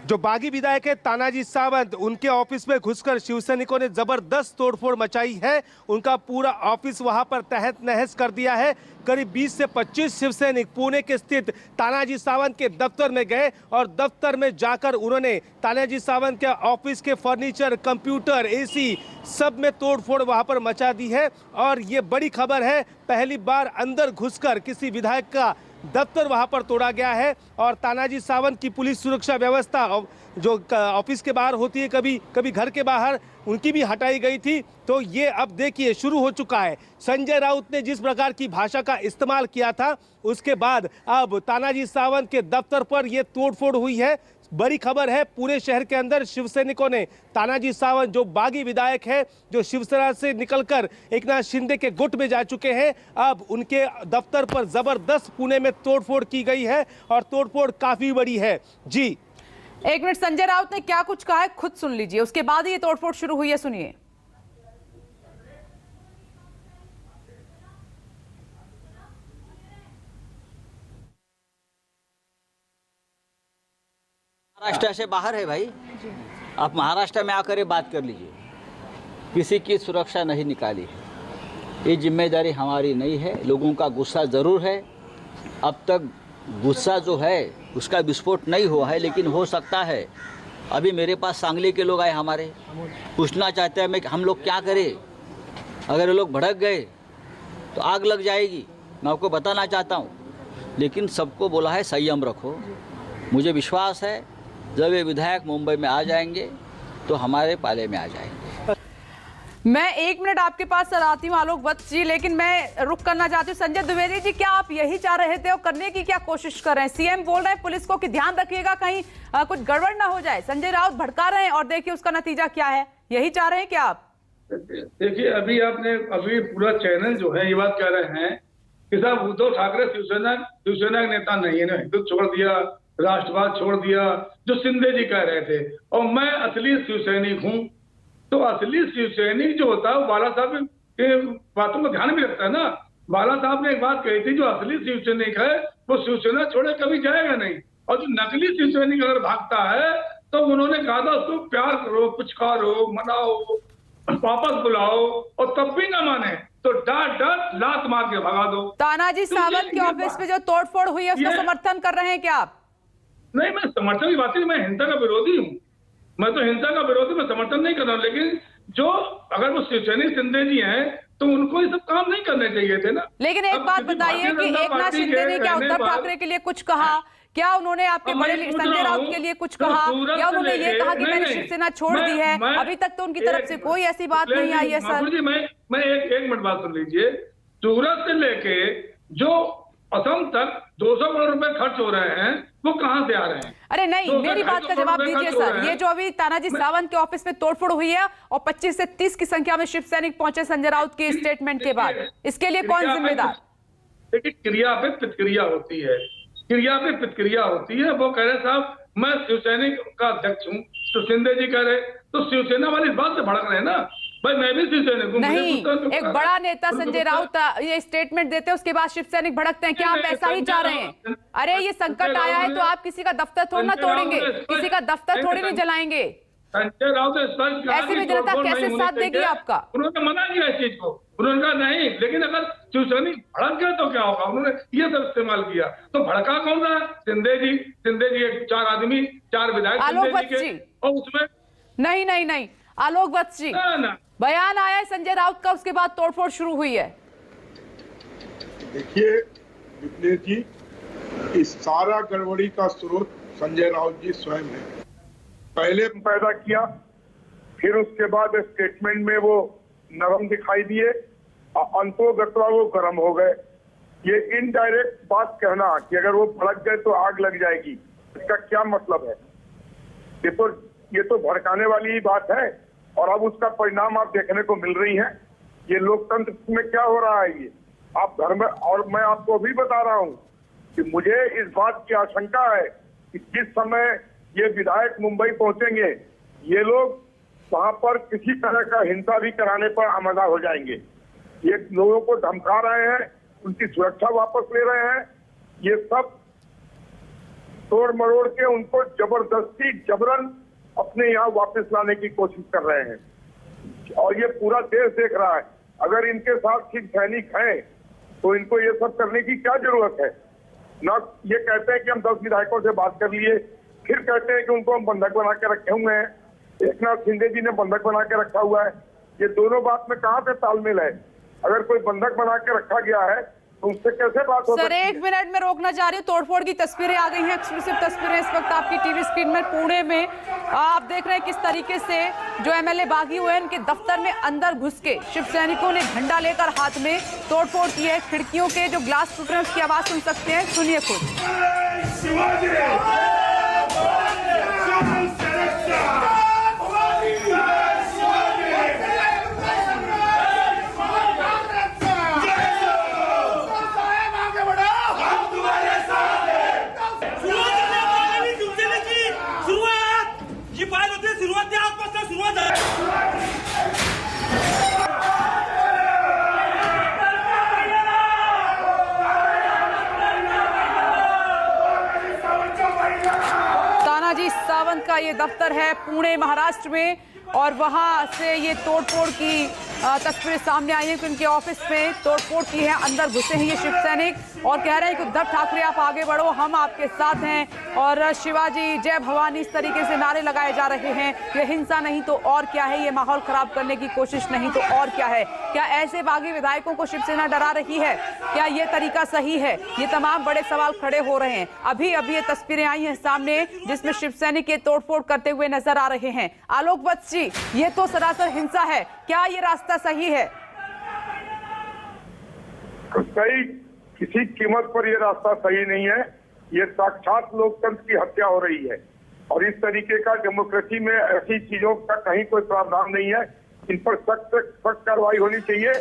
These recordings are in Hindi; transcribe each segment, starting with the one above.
जो बागी विधायक है तानाजी सावंत, उनके ऑफिस में घुसकर शिवसैनिकों ने जबरदस्त तोड़फोड़ मचाई है। उनका पूरा ऑफिस वहां पर तहस नहस कर दिया है। करीब 20 से 25 शिवसैनिक पुणे के स्थित तानाजी सावंत के दफ्तर में गए और दफ्तर में जाकर उन्होंने तानाजी सावंत के ऑफिस के फर्नीचर, कंप्यूटर, एसी सब में तोड़फोड़ वहां पर मचा दी है। और ये बड़ी खबर है, पहली बार अंदर घुसकर किसी विधायक का दफ्तर वहां पर तोड़ा गया है। और तानाजी सावंत की पुलिस सुरक्षा व्यवस्था जो ऑफिस के बाहर होती है, कभी कभी घर के बाहर, उनकी भी हटाई गई थी। तो ये अब देखिए शुरू हो चुका है। संजय राउत ने जिस प्रकार की भाषा का इस्तेमाल किया था, उसके बाद अब तानाजी सावंत के दफ्तर पर यह तोड़फोड़ हुई है। बड़ी खबर है, पूरे शहर के अंदर शिवसैनिकों ने तानाजी सावंत, जो बागी विधायक है, जो शिवसेना से निकलकर एकनाथ शिंदे के गुट में जा चुके हैं, अब उनके दफ्तर पर जबरदस्त पुणे में तोड़फोड़ की गई है और तोड़फोड़ काफी बड़ी है। जी, एक मिनट, संजय राउत ने क्या कुछ कहा है खुद सुन लीजिए, उसके बाद ये तोड़फोड़ शुरू हुई है, सुनिए। महाराष्ट्र से बाहर है भाई, आप महाराष्ट्र में आकर बात कर लीजिए। किसी की सुरक्षा नहीं निकाली है, ये जिम्मेदारी हमारी नहीं है। लोगों का गुस्सा ज़रूर है, अब तक गुस्सा जो है उसका विस्फोट नहीं हुआ है, लेकिन हो सकता है। अभी मेरे पास सांगली के लोग आए हमारे, पूछना चाहते हैं हम लोग क्या करें, अगर ये लोग भड़क गए तो आग लग जाएगी। मैं आपको बताना चाहता हूँ, लेकिन सबको बोला है संयम रखो। मुझे विश्वास है जब ये विधायक मुंबई में आ जाएंगे तो हमारे पाले में आ जाएंगे। मैं एक मिनट आपके पास सर आती हूँ आलोक वत्स जी, लेकिन मैं रुक करना चाहती हूँ संजय द्विवेदी जी, क्या आप यही चाह रहे थे और करने की क्या कोशिश कर रहे हैं? सीएम बोल रहे हैं पुलिस को कि ध्यान रखिएगा कहीं कुछ गड़बड़ ना हो जाए। संजय राउत भड़का रहे हैं और देखिए उसका नतीजा क्या है। यही चाह रहे हैं क्या आप? देखिए, अभी पूरा चैनल जो है ये बात कह रहे हैं कि साहब उद्धव ठाकरे शिवसेना के नेता नहीं है ना, हिंदुत्व छोड़ दिया, राष्ट्रवाद छोड़ दिया, जो शिंदे जी कह रहे थे। और मैं असली शिवसैनिक हूँ, तो असली शिवसैनिक जो होता है वो बाला साहब के बातों में ध्यान भी रखता है ना। बाला साहब ने एक बात कही थी, जो असली शिवसैनिक है वो शिवसेना छोड़े कभी जाएगा नहीं, और जो नकली शिवसैनिक अगर भागता है तो उन्होंने कहा था उसको प्यार करो, पुचकारो, मनाओ, वापस बुलाओ, और तब भी ना माने तो डांट लात मार के भगा दो। तानाजी सावंत के ऑफिस में जो तोड़फोड़ हुई है उसका समर्थन कर रहे हैं क्या आप? नहीं, मैं समर्थन की बात नहीं, मैं हिंसा का विरोधी हूँ। मैं तो हिंसा का विरोधी, मैं समर्थन नहीं कर रहा हूँ। लेकिन जो अगर वो शिवसैनिक शिंदे जी हैं तो उनको ये सब काम नहीं करने चाहिए थे ना। लेकिन एक बात बताइए कि एकनाथ शिंदे ने क्या उद्धव ठाकरे के लिए कुछ कहा? क्या उन्होंने आपके बड़े संजय राउत के लिए कुछ कहा? या उन्होंने ये कहा कि मैंने शिवसेना छोड़ दी है? अभी तक तो उनकी तरफ से कोई ऐसी बात नहीं आई है सर। जी, मैं एक मिनट बात सुन लीजिए। सूरत से लेके जो असम तक 200 करोड़ रुपए खर्च हो रहे हैं, वो कहां से आ रहे हैं? अरे नहीं, मेरी बात का जवाब दीजिए सर। ये जो अभी तानाजी सावंत के ऑफिस में तोड़फोड़ हुई है और 25 से 30 की संख्या में शिव सैनिक पहुंचे संजय राउत के स्टेटमेंट के बाद, इसके लिए कौन जिम्मेदार? देखिए, क्रिया पे प्रतिक्रिया होती है, क्रिया पे प्रतिक्रिया होती है। वो कह रहे साहब मैं शिवसैनिक का अध्यक्ष हूँ, तो शिंदे जी कह रहे तो शिवसेना वाली इस बात से भड़क रहे हैं ना। भाई मैं भी शिवसैनिक हूँ। नहीं, एक बड़ा नेता संजय राउत ये स्टेटमेंट देते हैं, उसके बाद शिव सैनिक भड़कते हैं। क्या आप ऐसा ही चाह रहे हैं? अरे ये संकट आया है तो आप किसी का दफ्तर थोड़ी ना तोड़ेंगे, किसी का दफ्तर थोड़ी नहीं जलाएंगे। संजय राउत ऐसे में जनता कैसे साथ देगी आपका? उन्होंने मना किया इस चीज को, उन्होंने कहा नहीं, लेकिन अगर शिवसैनिक भड़क गए तो क्या होगा? उन्होंने ये सब इस्तेमाल किया। तो भड़का कौन रहा? शिंदे जी 4 आदमी, 4 विधायक आलोक वत्स जी, और उसमें नहीं आलोक वत्स जी, बयान आया है संजय राउत का, उसके बाद तोड़फोड़ शुरू हुई है। देखिए विप्लेश जी, इस सारा गड़बड़ी का स्रोत संजय राउत जी स्वयं है। पहले पैदा किया, फिर उसके बाद स्टेटमेंट में वो नरम दिखाई दिए और अंतोगत्वा वो गर्म हो गए। ये इनडायरेक्ट बात कहना कि अगर वो भड़क गए तो आग लग जाएगी, इसका क्या मतलब है? ये तो भड़काने वाली ही बात है, और अब उसका परिणाम आप देखने को मिल रही है। ये लोकतंत्र में क्या हो रहा है ये आप घर में। और मैं आपको अभी बता रहा हूँ कि मुझे इस बात की आशंका है कि जिस समय ये विधायक मुंबई पहुंचेंगे, ये लोग वहां पर किसी तरह का हिंसा भी कराने पर आमादा हो जाएंगे। ये लोगों को धमका रहे हैं, उनकी सुरक्षा वापस ले रहे हैं। ये सब तोड़ मरोड़ के उनको जबरदस्ती जबरन अपने यहाँ वापस लाने की कोशिश कर रहे हैं और ये पूरा देश देख रहा है। अगर इनके साथ सिख सैनिक हैं तो इनको ये सब करने की क्या जरूरत है? ना ये कहते हैं कि हम 10 विधायकों से बात कर लिए, फिर कहते हैं कि उनको हम बंधक बना के रखे हुए हैं। एकनाथ शिंदे जी ने बंधक बना के रखा हुआ है। ये दोनों बात में कहाँ पे तालमेल है? अगर कोई बंधक बना के रखा गया है तो उससे कैसे बात हो सर, 1 मिनट में रोकना चाह रही हूँ। तोड़फोड़ की तस्वीरें आ गई हैं, एक्सक्लूसिव तस्वीरें इस वक्त आपकी टीवी स्क्रीन में। पुणे में आप देख रहे हैं किस तरीके से जो एमएलए बागी हुए हैं उनके दफ्तर में अंदर घुस के शिव सैनिकों ने झंडा लेकर हाथ में तोड़फोड़ की है। खिड़कियों के जो ग्लास टूट रहे हैं उसकी आवाज सुन सकते हैं, सुनिए खुद। तानाजी सावंत का ये दफ्तर है पुणे महाराष्ट्र में और वहां से ये तोड़फोड़ की तस्वीरें सामने आई हैं कि उनके ऑफिस में तोड़फोड़ की है। अंदर घुसे हैं ये शिव सैनिक और कह रहे हैं कि उद्धव ठाकरे आप आगे बढ़ो, हम आपके साथ हैं और शिवाजी जय भवानी इस तरीके से नारे लगाए जा रहे हैं। ये हिंसा नहीं तो और क्या है, ये माहौल खराब करने की कोशिश नहीं तो और क्या है? क्या ऐसे बागी विधायकों को शिवसेना डरा रही है? क्या ये तरीका सही है? ये तमाम बड़े सवाल खड़े हो रहे हैं। अभी अभी ये तस्वीरें आई हैं सामने जिसमें शिव सैनिक तोड़फोड़ करते हुए नजर आ रहे हैं। आलोक वत्स जी, ये तो सरासर हिंसा है, क्या ये रास्ता सही है? सही किसी कीमत पर ये रास्ता सही नहीं है। ये साक्षात लोकतंत्र की हत्या हो रही है और इस तरीके का डेमोक्रेसी में ऐसी चीजों का कहीं कोई प्रावधान नहीं है। इन पर सख्त कार्रवाई होनी चाहिए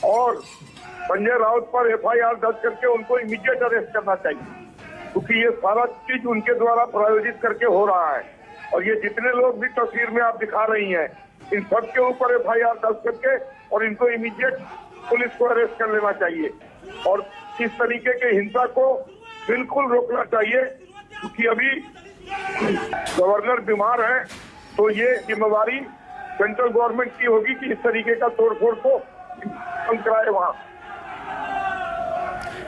और संजय राउत पर FIR दर्ज करके उनको इमीडिएट अरेस्ट करना चाहिए, क्योंकि ये सारा चीज उनके द्वारा प्रायोजित करके हो रहा है। और ये जितने लोग भी तस्वीर में आप दिखा रही हैं, इन सब के ऊपर FIR दर्ज करके और इनको इमीडिएट पुलिस को अरेस्ट कर लेना चाहिए और इस तरीके के हिंसा को बिल्कुल रोकना चाहिए, क्योंकि अभी गवर्नर बीमार है तो ये जिम्मेवारी सेंट्रल गवर्नमेंट की होगी कि इस तरीके का तोड़फोड़ को बंद कराए। वहां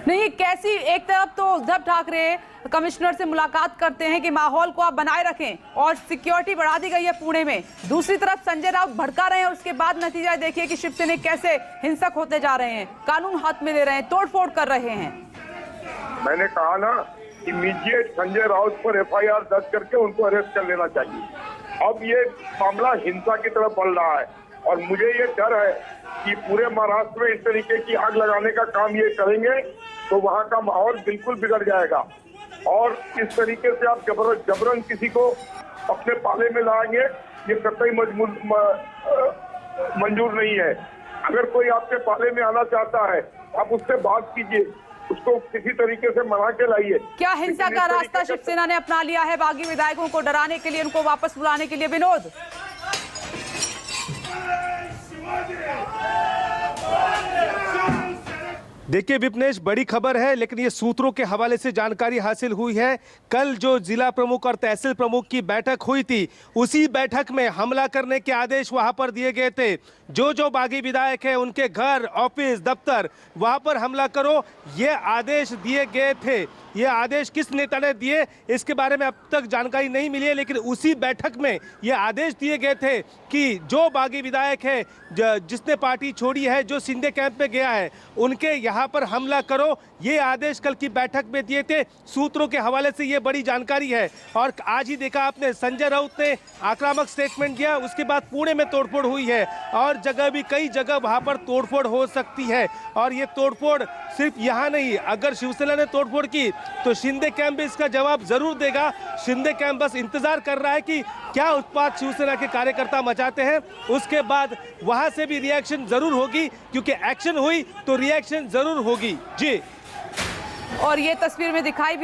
नहीं, कैसी एक तरफ तो उद्धव ठाकरे कमिश्नर से मुलाकात करते हैं कि माहौल को आप बनाए रखें और सिक्योरिटी बढ़ा दी गई है पुणे में, दूसरी तरफ संजय राउत भड़का रहे हैं और उसके बाद नतीजा देखिए कि शिवसेना कैसे हिंसक होते जा रहे हैं, कानून हाथ में ले रहे हैं, तोड़फोड़ कर रहे हैं। मैंने कहा ना, इमीडिएट संजय राउत पर FIR दर्ज करके उनको अरेस्ट कर लेना चाहिए। अब ये मामला हिंसा की तरफ बढ़ रहा है और मुझे ये डर है कि पूरे महाराष्ट्र में इस तरीके की आग लगाने का काम ये करेंगे तो वहाँ का माहौल बिल्कुल बिगड़ जाएगा और इस तरीके से आप जबरन किसी को अपने पाले में लाएंगे, ये कतई मंजूर नहीं है। अगर कोई आपके पाले में आना चाहता है आप उससे बात कीजिए, उसको किसी तरीके से मना के लाइए। क्या हिंसा का रास्ता शिवसेना ने अपना लिया है बागी विधायकों को डराने के लिए, उनको वापस बुलाने के लिए? विनोद, देखिए विपनेश, बड़ी खबर है लेकिन ये सूत्रों के हवाले से जानकारी हासिल हुई है। कल जो जिला प्रमुख और तहसील प्रमुख की बैठक हुई थी, उसी बैठक में हमला करने के आदेश वहां पर दिए गए थे। जो बागी विधायक हैं उनके घर, ऑफिस, दफ्तर, वहां पर हमला करो, ये आदेश दिए गए थे। ये आदेश किस नेता ने दिए इसके बारे में अब तक जानकारी नहीं मिली है, लेकिन उसी बैठक में ये आदेश दिए गए थे कि जो बागी विधायक है जिसने पार्टी छोड़ी है, जो शिंदे कैंप में गया है, उनके यहाँ पर हमला करो। ये आदेश कल की बैठक में दिए थे। सूत्रों के हवाले से ये बड़ी जानकारी है और आज ही देखा आपने, संजय राउत ने आक्रामक स्टेटमेंट दिया, उसके बाद पुणे में तोड़फोड़ हुई है और जगह भी कई जगह वहां पर तोड़फोड़ हो सकती है। और ये तोड़फोड़ सिर्फ यहाँ नहीं, अगर शिवसेना ने तोड़फोड़ की तो शिंदे कैंप भी इसका जवाब जरूर देगा। शिंदे कैंप बस इंतजार कर रहा है कि क्या उत्पात शिवसेना के कार्यकर्ता मचाते हैं, उसके बाद वहां से भी रिएक्शन जरूर होगी, क्योंकि एक्शन हुई तो रिएक्शन जरूर होगी। जी, और ये तस्वीर में दिखाई